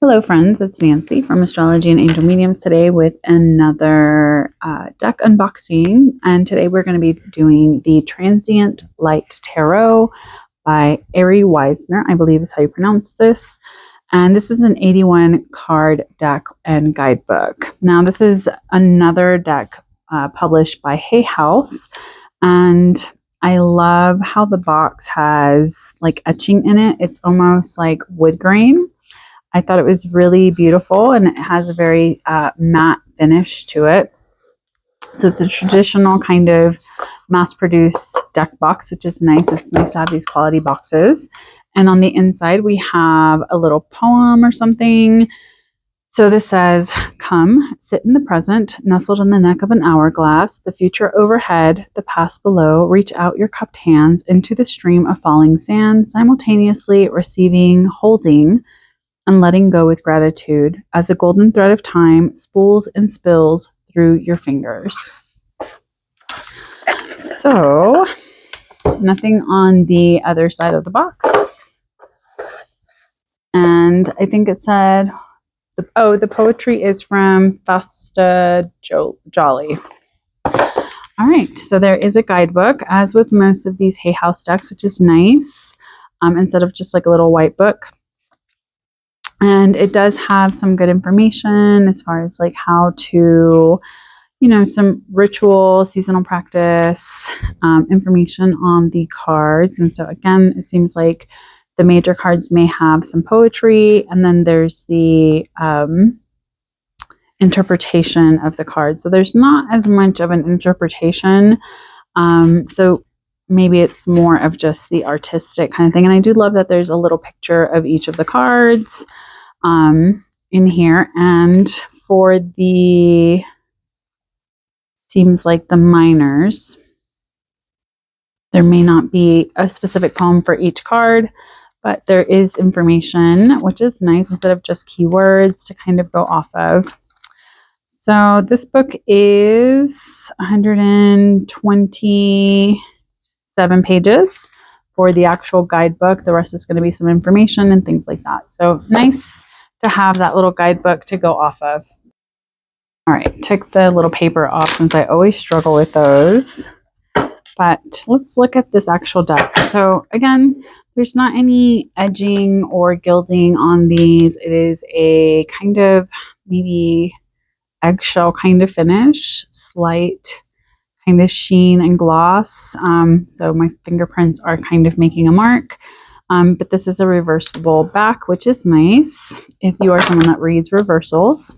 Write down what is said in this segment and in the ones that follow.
Hello, friends. It's Nancy from Astrology and Angel Mediums today with another deck unboxing. And today we're going to be doing the Transient Light Tarot by Ari Wisner, I believe is how you pronounce this. And this is an 81 card deck and guidebook. Now, this is another deck published by Hay House. And I love how the box has like etching in it. It's almost like wood grain. I thought it was really beautiful, and it has a very matte finish to it. So it's a traditional kind of mass-produced deck box, which is nice. It's nice to have these quality boxes. And on the inside, we have a little poem or something. So this says, "Come, sit in the present, nestled in the neck of an hourglass, the future overhead, the past below. Reach out your cupped hands into the stream of falling sand, simultaneously receiving, holding, and letting go with gratitude as a golden thread of time spools and spills through your fingers." So, nothing on the other side of the box. And I think it said, the poetry is from Fausta Joly. All right, so there is a guidebook, as with most of these Hay House decks, which is nice, instead of just like a little white book. And it does have some good information as far as like how to, some ritual, seasonal practice, information on the cards. And so again, it seems like the major cards may have some poetry, and then there's the interpretation of the cards. So there's not as much of an interpretation. So maybe it's more of just the artistic kind of thing. And I do love that there's a little picture of each of the cards in here. And for the, seems like the minors, there may not be a specific poem for each card, but there is information, which is nice, instead of just keywords to kind of go off of. So this book is 127 pages for the actual guidebook. The rest is going to be some information and things like that. So nice to have that little guidebook to go off of. All right, took the little paper off since I always struggle with those. But let's look at this actual deck. So again, there's not any edging or gilding on these. It is a kind of maybe eggshell kind of finish, slight kind of sheen and gloss. So my fingerprints are kind of making a mark. But this is a reversible back, which is nice if you are someone that reads reversals.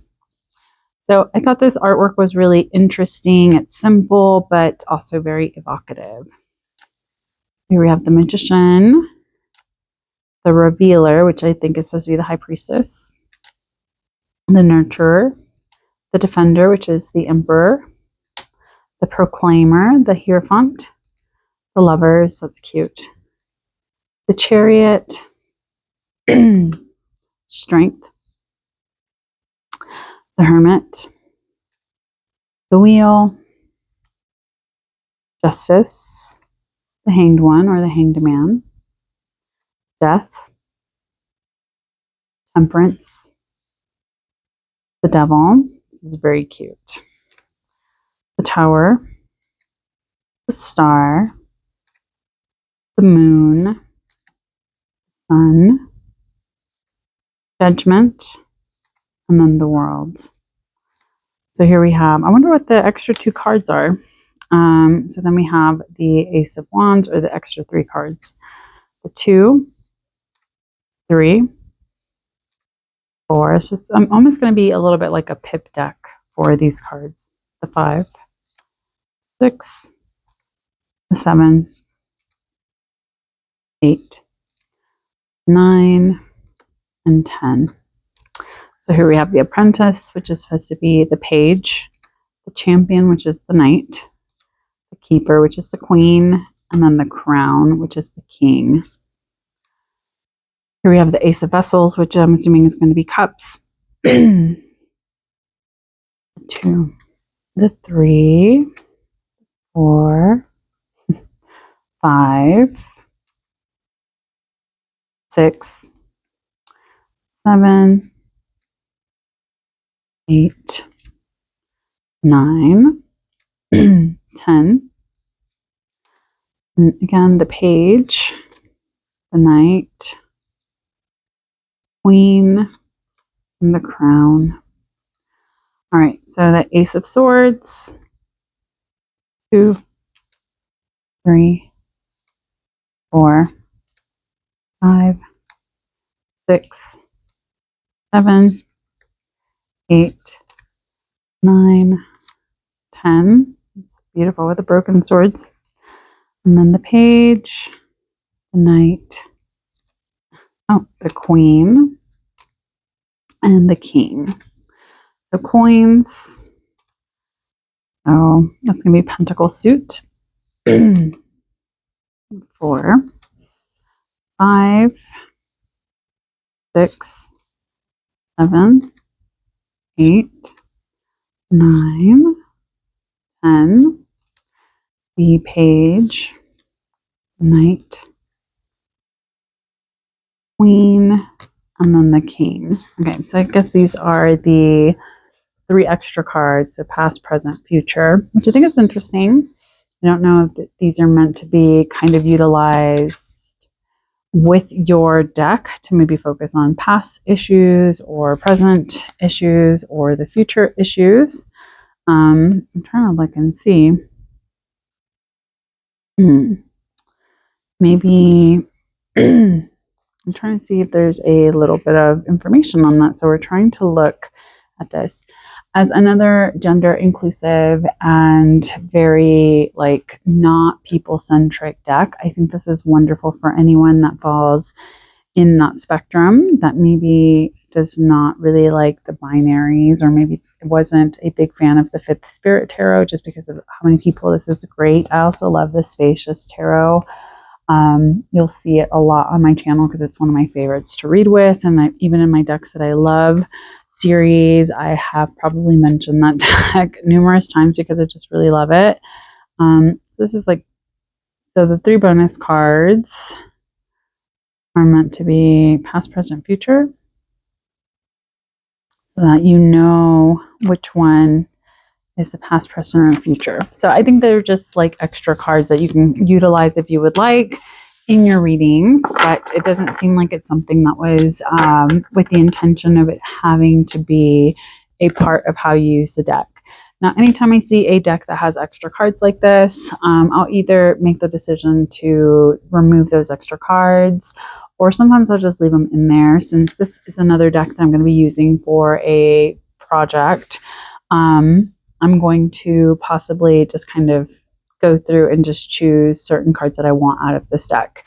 So I thought this artwork was really interesting. It's simple, but also very evocative. Here we have the Magician, the Revealer, which I think is supposed to be the High Priestess, the Nurturer, the Defender, which is the Emperor, the Proclaimer, the Hierophant, the Lovers, that's cute, the Chariot, Strength, the Hermit, the Wheel, Justice, the Hanged One or the Hanged Man, Death, Temperance, the Devil, this is very cute, the Tower, the Star, the Moon, Sun, Judgment, and then the World. So here we have, I wonder what the extra 2 cards are. So then we have the Ace of Wands, or the extra 3 cards. The 2, 3, 4. It's just, I'm almost going to be a little bit like a pip deck for these cards. The 5, 6, the 7, 8, 9, and 10. So here we have the Apprentice, which is supposed to be the Page, the Champion, which is the Knight, the Keeper, which is the Queen, and then the Crown, which is the King. Here we have the Ace of Vessels, which I'm assuming is going to be Cups. The 2, the 3, 4, 5, 6, 7, 8, 9, 10. And again, the page, the knight, queen, and the crown. All right, so the Ace of Swords, 2, 3, 4, 5, 6, 7, 8, 9, 10. It's beautiful with the broken swords. And then the page, the knight, the queen, and the king. So coins. Oh, that's going to be pentacle suit. 4, 5, 6, 7, 8, 9, 10. The page, knight, queen, and then the king. Okay, so I guess these are the 3 extra cards, so past, present, future, which I think is interesting. I don't know if these are meant to be kind of utilized with your deck to maybe focus on past issues or present issues or the future issues. I'm trying to look and see. Maybe I'm trying to see if there's a little bit of information on that. So we're trying to look at this as another gender inclusive and very like not people centric deck. I think this is wonderful for anyone that falls in that spectrum that maybe does not really like the binaries, or maybe wasn't a big fan of the Fifth Spirit Tarot just because of how many people this is great. I also love the Spacious Tarot. You'll see it a lot on my channel because it's one of my favorites to read with, and even in my decks that I love series, I have probably mentioned that deck numerous times because I just really love it. So this is like, so the 3 bonus cards are meant to be past, present, future, so that you know which one is the past, present, or future. So I think they're just like extra cards that you can utilize if you would like in your readings, but it doesn't seem like it's something that was with the intention of it having to be a part of how you use the deck. Now, anytime I see a deck that has extra cards like this, I'll either make the decision to remove those extra cards, or sometimes I'll just leave them in there, since this is another deck that I'm going to be using for a project. I'm going to possibly just kind of go through and just choose certain cards that I want out of this deck.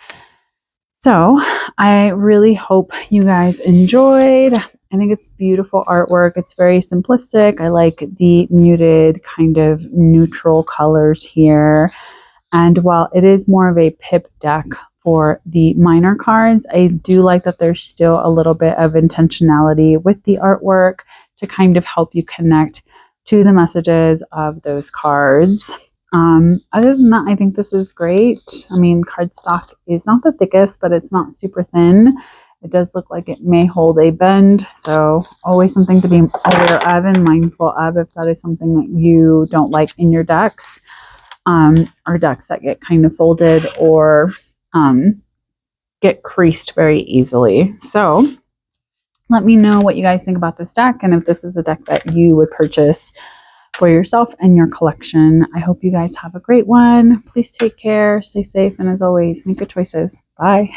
So I really hope you guys enjoyed. I think it's beautiful artwork. It's very simplistic. I like the muted kind of neutral colors here. And while it is more of a pip deck for the minor cards, I do like that there's still a little bit of intentionality with the artwork to kind of help you connect to the messages of those cards. Other than that, I think this is great. I mean, cardstock is not the thickest, but it's not super thin. It does look like it may hold a bend, so always something to be aware of and mindful of if that is something that you don't like in your decks, or decks that get kind of folded or get creased very easily. So let me know what you guys think about this deck, and if this is a deck that you would purchase for yourself and your collection. I hope you guys have a great one. Please take care, stay safe, and as always, make good choices. Bye.